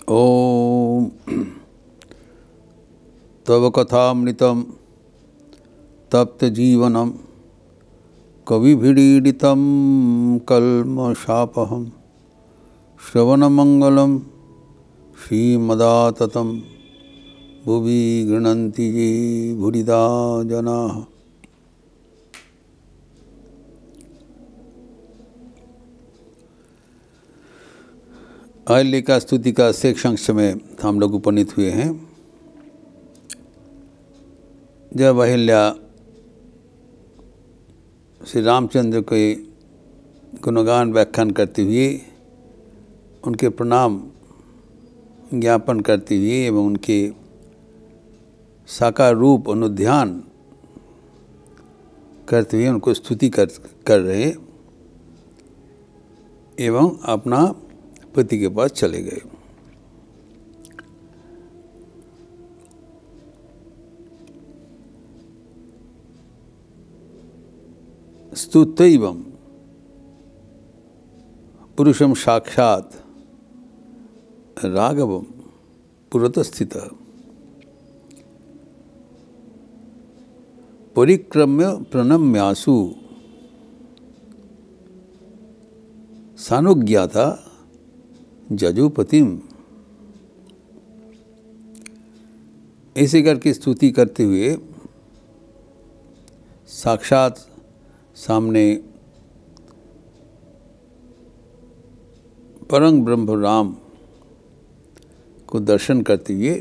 ओम तव कथामृतं तप्त जीवनम कविभिरीडितं कल्मषापहं श्रवणमंगलं श्रीमदाततं भुवि गृह्णन्ति ये भूरिदा जनाः। अहिल्या स्तुति का शेष अंश में हम लोग उपनीत हुए हैं। जब अहिल्या श्री रामचंद्र के गुणगान व्याख्यान करते हुए उनके प्रणाम ज्ञापन करते हुए एवं उनके साकार रूप अनुध्यान करते हुए उनको स्तुति कर रहे एवं अपना पति के पास चले गए। स्तुत्यैवं पुरुषं साक्षात् राघवं पुरतः स्थितः परिक्रम्य प्रणम्यासु सानुज्ञाता जजुपतिम। ऐसे करके स्तुति करते हुए साक्षात सामने परम ब्रह्म राम को दर्शन करते हुए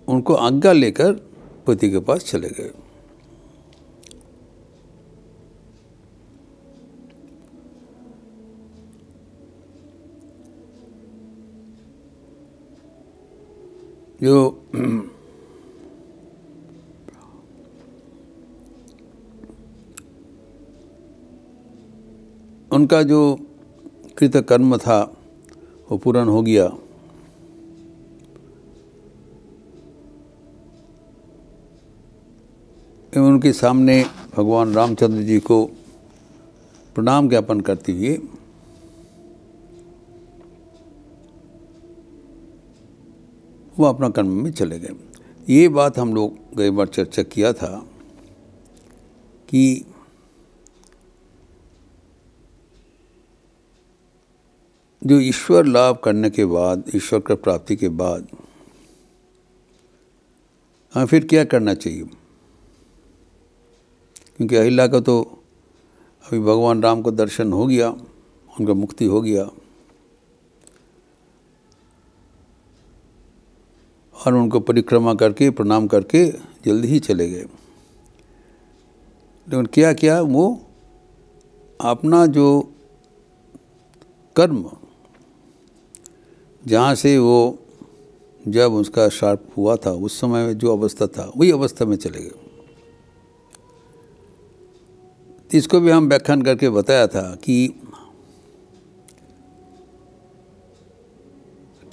उनको आज्ञा लेकर पति के पास चले गए। जो उनका जो कृत कर्म था वो पूर्ण हो गया। एवं उनके सामने भगवान रामचंद्र जी को प्रणाम ज्ञापन करते हुए वो अपना कर्म में चले गए। ये बात हम लोग कई बार चर्चा किया था कि जो ईश्वर लाभ करने के बाद, ईश्वर की प्राप्ति के बाद हमें फिर क्या करना चाहिए। क्योंकि अहिल्या का तो अभी भगवान राम को दर्शन हो गया, उनका मुक्ति हो गया और उनको परिक्रमा करके प्रणाम करके जल्दी ही चले गए। लेकिन क्या किया, वो अपना जो कर्म जहाँ से वो जब उसका शार्प हुआ था उस समय में जो अवस्था था वही अवस्था में चले गए। इसको भी हम व्याख्यान करके बताया था कि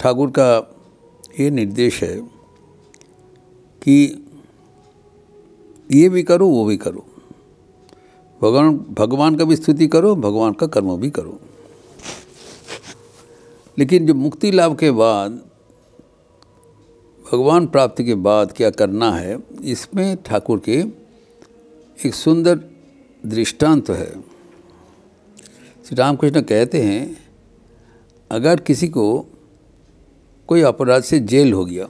ठाकुर का ये निर्देश है कि ये भी करो वो भी करो, भगवान का भी स्तुति करो, भगवान का कर्म भी करो। लेकिन जो मुक्ति लाभ के बाद, भगवान प्राप्ति के बाद क्या करना है, इसमें ठाकुर के एक सुंदर दृष्टांत है। श्री रामकृष्ण कहते हैं, अगर किसी को कोई अपराध से जेल हो गया,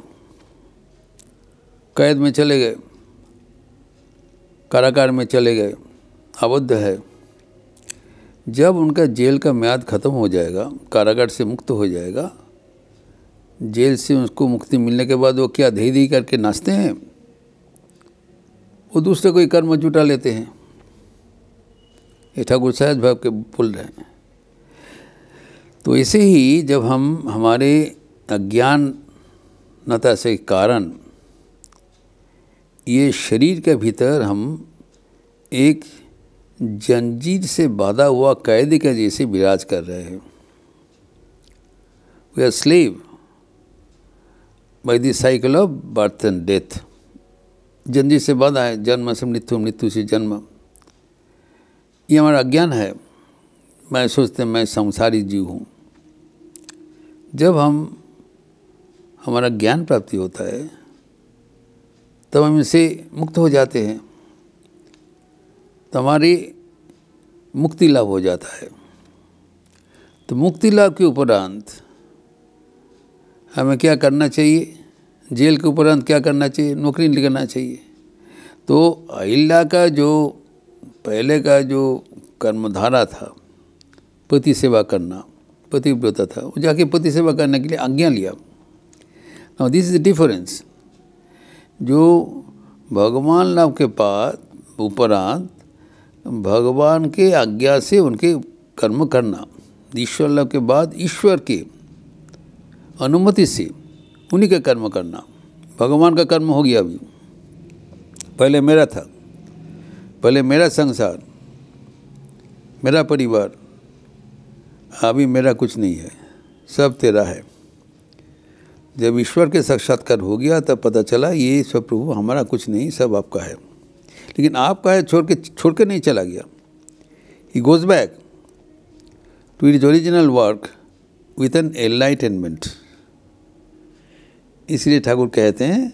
कैद में चले गए, कारागार में चले गए, आबद्ध है, जब उनका जेल का म्याद खत्म हो जाएगा, कारागार से मुक्त हो जाएगा, जेल से उसको मुक्ति मिलने के बाद वो क्या धीरे धीरे करके नाचते हैं, वो दूसरे कोई कर्म जुटा लेते हैं। ये ठाकुर सहज भाव के बोल रहे हैं। तो ऐसे ही जब हम हमारे अज्ञानता से कारण ये शरीर के भीतर हम एक जंजीर से बांधा हुआ कैदी के जैसे विराज कर रहे हैं। We are slave by the cycle of birth and death. जंजीर से बांधा है, जन्म से मृत्यु, मृत्यु से जन्म। ये हमारा अज्ञान है। मैं सोचते मैं संसारी जीव हूँ। जब हमारा ज्ञान प्राप्ति होता है तब हम इनसे मुक्त हो जाते हैं, तो हमारी मुक्ति लाभ हो जाता है। तो मुक्ति लाभ के उपरांत हमें क्या करना चाहिए? जेल के उपरांत क्या करना चाहिए? नौकरी नहीं करना चाहिए। तो अहिल्या का जो पहले का जो कर्मधारा था, पति सेवा करना, पतिव्रता था, वो जाके पति सेवा करने के लिए आज्ञा लिया। Now this is the difference. जो भगवान लाभ के बाद उपरांत भगवान के आज्ञा से उनके कर्म करना, ईश्वर लाभ के बाद ईश्वर के अनुमति से उन्हीं का कर्म करना। भगवान का कर्म हो गया। अभी पहले मेरा था, पहले मेरा संसार, मेरा परिवार, अभी मेरा कुछ नहीं है, सब तेरा है। जब ईश्वर के साक्षात्कार हो गया तब पता चला ये सब प्रभु हमारा कुछ नहीं, सब आपका है। लेकिन आपका है छोड़ के नहीं चला गया। He goes back two is original work with an enlightenment. इसलिए ठाकुर कहते हैं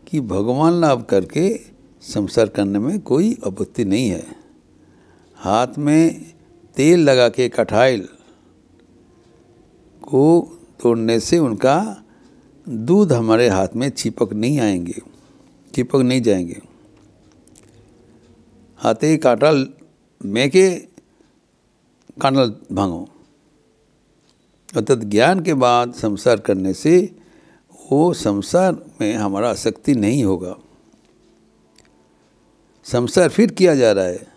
कि भगवान लाभ करके संसार करने में कोई आपत्ति नहीं है। हाथ में तेल लगा के कठैल को तोड़ने से उनका दूध हमारे हाथ में चिपक नहीं आएंगे, चिपक नहीं जाएंगे। हाथे काटा में के कांडल भांगो। अर्थात ज्ञान के बाद संसार करने से वो संसार में हमारा आसक्ति नहीं होगा। संसार फिर किया जा रहा है,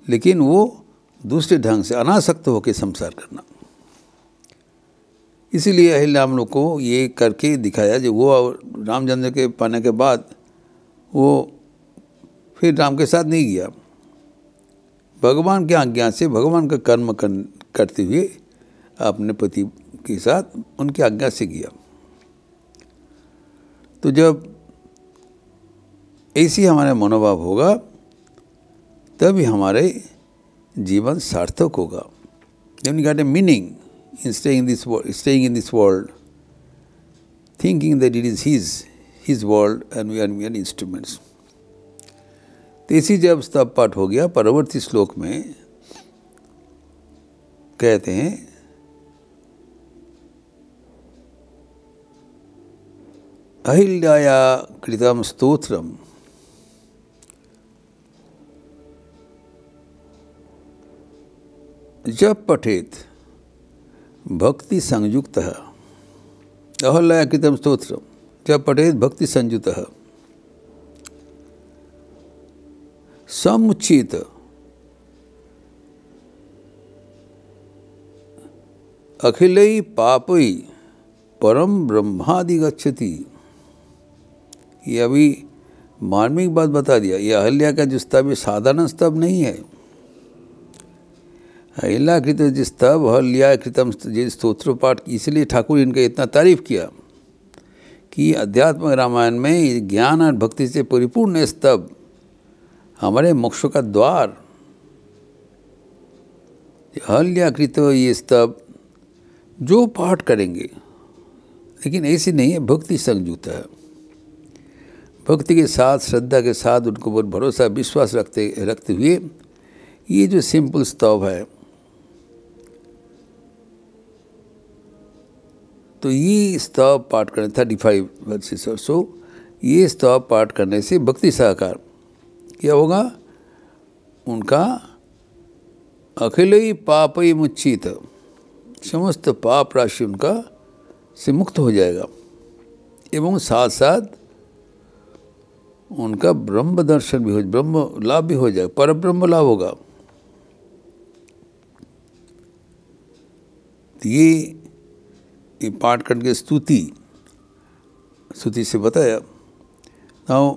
लेकिन वो दूसरे ढंग से अनासक्त होकर संसार करना। इसीलिए अहिल्या हम लोग को ये करके दिखाया। जो वो रामचंद्र के पाने के बाद वो फिर राम के साथ नहीं गया, भगवान की आज्ञा से भगवान का कर्म करते हुए अपने पति के साथ उनकी आज्ञा से गया। तो जब ऐसी हमारा मनोभाव होगा तभी हमारे जीवन सार्थक होगा। Then we got a meaning in staying in this world, thinking that it is his world and we are mere instruments. तो इसी जब स्तव पाठ हो गया, परवर्ती श्लोक में कहते हैं अहिल्याया कृतम स्तोत्रम जब पठेत भक्ति संयुक्त। अहिल्याया कृतम स्तोत्रम जब पठेत भक्ति संयुक्त समुचित अखिलै पापै परम ब्रह्मादि गच्छति। ये अभी मार्मिक बात बता दिया। ये अहिल्या का जो स्तव साधारण स्तव नहीं है। अहिल्या कृत जो स्तव अहिल्या कृतम स्तोत्र पाठ, इसलिए ठाकुर इनका इतना तारीफ किया कि अध्यात्म रामायण में ज्ञान और भक्ति से परिपूर्ण स्तव हमारे मोक्ष का द्वार। अहिल्या कृत ये स्तव जो पाठ करेंगे, लेकिन ऐसी नहीं है, भक्ति संयुक्त है। भक्ति के साथ, श्रद्धा के साथ, उनको बहुत भरोसा विश्वास रखते हुए ये जो सिंपल स्तव है, तो ये स्तव पाठ करने 35 वर्सेस और सो, ये स्तव पाठ करने से भक्ति साकार क्या होगा? उनका अखिलै पापै मुच्चित, समस्त पाप राशि उनका से मुक्त हो जाएगा, एवं साथ साथ उनका ब्रह्म दर्शन भी हो, ब्रह्म लाभ भी हो जाएगा, पर ब्रह्म लाभ होगा। तो ये पाठ करके स्तुति से बताया। नाउ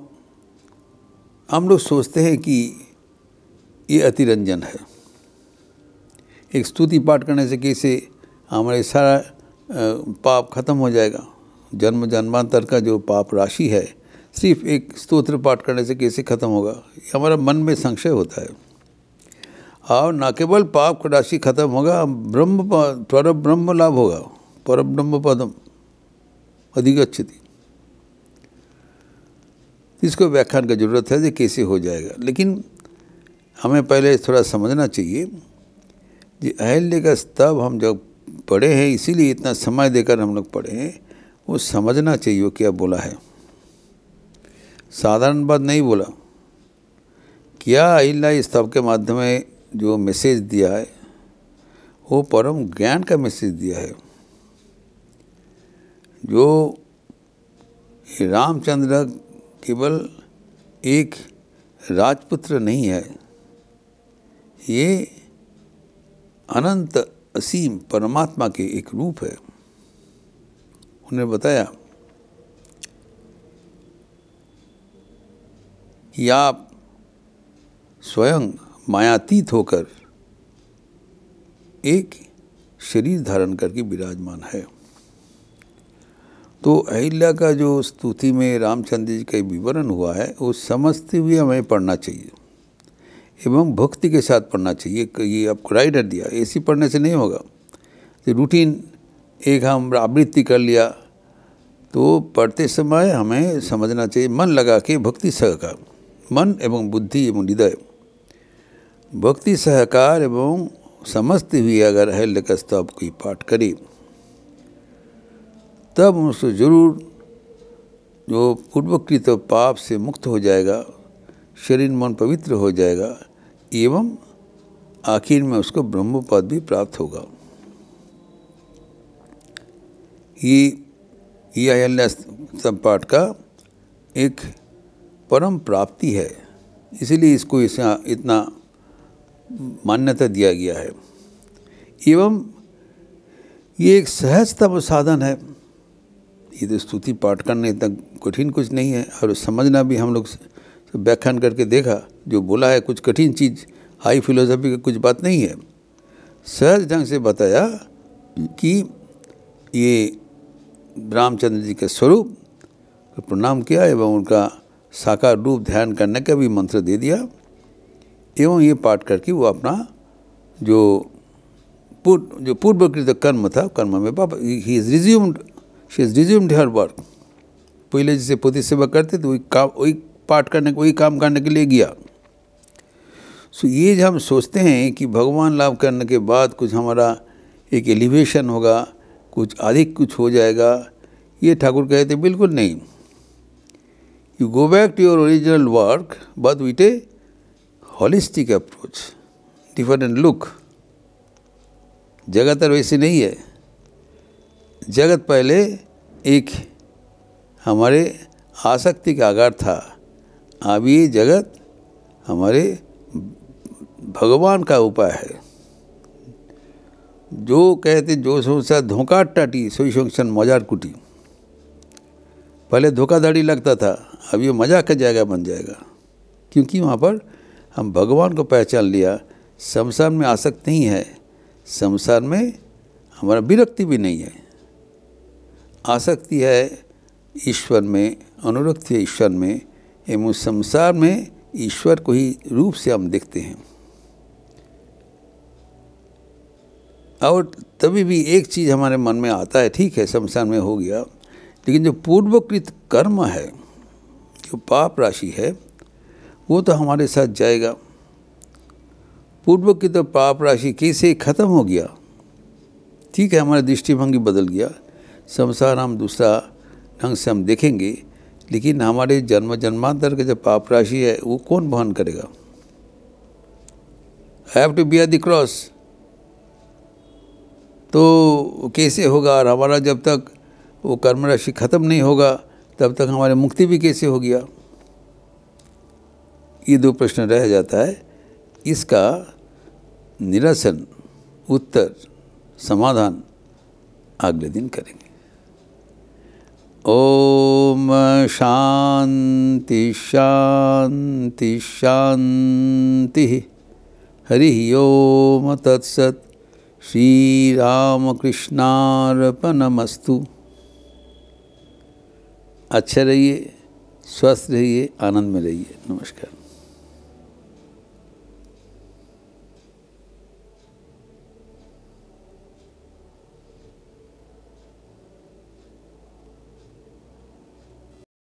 हम लोग सोचते हैं कि ये अतिरंजन है। एक स्तुति पाठ करने से कैसे हमारे सारा पाप खत्म हो जाएगा? जन्म जन्मांतर का जो पाप राशि है सिर्फ एक स्तोत्र पाठ करने से कैसे खत्म होगा? ये हमारा मन में संशय होता है। और न केवल पाप राशि खत्म होगा, ब्रह्म लाभ होगा, परब्रह्म पदम अधिगच्छति। इसको व्याख्यान की जरूरत है कि कैसे हो जाएगा, लेकिन हमें पहले थोड़ा समझना चाहिए कि अहल्य का स्तव हम जब पढ़े हैं, इसीलिए इतना समय देकर हम लोग पढ़े हैं, वो समझना चाहिए वो क्या बोला है। साधारण बात नहीं बोला। क्या अहिल्या इस स्तव के माध्यम में जो मैसेज दिया है वो परम ज्ञान का मैसेज दिया है। जो रामचंद्र केवल एक राजपुत्र नहीं है, ये अनंत असीम परमात्मा के एक रूप है। उन्होंने बताया कि आप स्वयं मायातीत होकर एक शरीर धारण करके विराजमान है। तो अहिल्या का जो स्तुति में रामचंद्र जी का विवरण हुआ है वो समझते हुए हमें पढ़ना चाहिए एवं भक्ति के साथ पढ़ना चाहिए। ये आपको राइडर दिया, ऐसे पढ़ने से नहीं होगा। तो रूटीन एक हम आवृत्ति कर लिया, तो पढ़ते समय हमें समझना चाहिए मन लगा के, भक्ति सहकार, मन एवं बुद्धि एवं हृदय, भक्ति सहकार एवं समझते हुए अगर अहिल्या का स्तव कोई पाठ करे तब उसको जरूर जो पूर्वकृत पाप से मुक्त हो जाएगा, शरीर मन पवित्र हो जाएगा एवं आखिर में उसको ब्रह्म पद भी प्राप्त होगा। ये अहिल्या स्तव पाठ का एक परम प्राप्ति है, इसलिए इसको इतना मान्यता दिया गया है। एवं ये एक सहजतम साधन है। ये तो स्तुति पाठ करना इतना कठिन कुछ नहीं है, और समझना भी हम लोग व्याख्यान करके देखा, जो बोला है कुछ कठिन चीज़, हाई फिलोसफी की कुछ बात नहीं है। सहज ढंग से बताया कि ये रामचंद्र जी के स्वरूप को प्रणाम किया एवं उनका साकार रूप ध्यान करने का भी मंत्र दे दिया, एवं ये पाठ करके वो अपना जो पूर्वकृत कर्म था, कर्म में she is resumed her work. पहले जैसे पोती सेवा करते तो वही पाठ करने, वही काम करने के लिए गया। सो ये जो हम सोचते हैं कि भगवान लाभ करने के बाद कुछ हमारा एक एलिवेशन होगा, कुछ अधिक कुछ हो जाएगा, ये ठाकुर कहते बिल्कुल नहीं। You go back to your original work but with a holistic approach, different look. जगत वैसे नहीं है। जगत पहले एक हमारे आसक्ति का आगार था, अब ये जगत हमारे भगवान का उपाय है। जो कहते जो सोचा धोखा टाटी सोई संगसन मजार कुटी, पहले धोखाधड़ी लगता था, अब ये मजाक का जगह बन जाएगा, क्योंकि वहाँ पर हम भगवान को पहचान लिया। संसार में आसक्त नहीं है, संसार में हमारा विरक्ति भी नहीं है, आसक्ति है ईश्वर में, अनुरक्ति है ईश्वर में, एवं संसार में ईश्वर को ही रूप से हम देखते हैं। और तभी भी एक चीज़ हमारे मन में आता है, ठीक है संसार में हो गया, लेकिन जो पूर्वकृत कर्म है, जो पाप राशि है, वो तो हमारे साथ जाएगा। पूर्वकृत पाप राशि कैसे खत्म हो गया, ठीक है हमारा दृष्टिभंगी बदल गया, संसार हम दूसरा ढंग से हम देखेंगे, लेकिन हमारे जन्म जन्मांतर का जो पाप राशि है वो कौन वहन करेगा? Have to bear the cross. तो कैसे होगा? और हमारा जब तक वो कर्म राशि खत्म नहीं होगा तब तक हमारी मुक्ति भी कैसे हो गया? ये दो प्रश्न रह जाता है। इसका निरसन, उत्तर, समाधान अगले दिन करेंगे। ओम शांति शांति शांति। हरि ओम तत्सत। श्री रामकृष्णार्पणमस्तु। अच्छे रहिए, स्वस्थ रहिए, आनंद में रहिए। नमस्कार।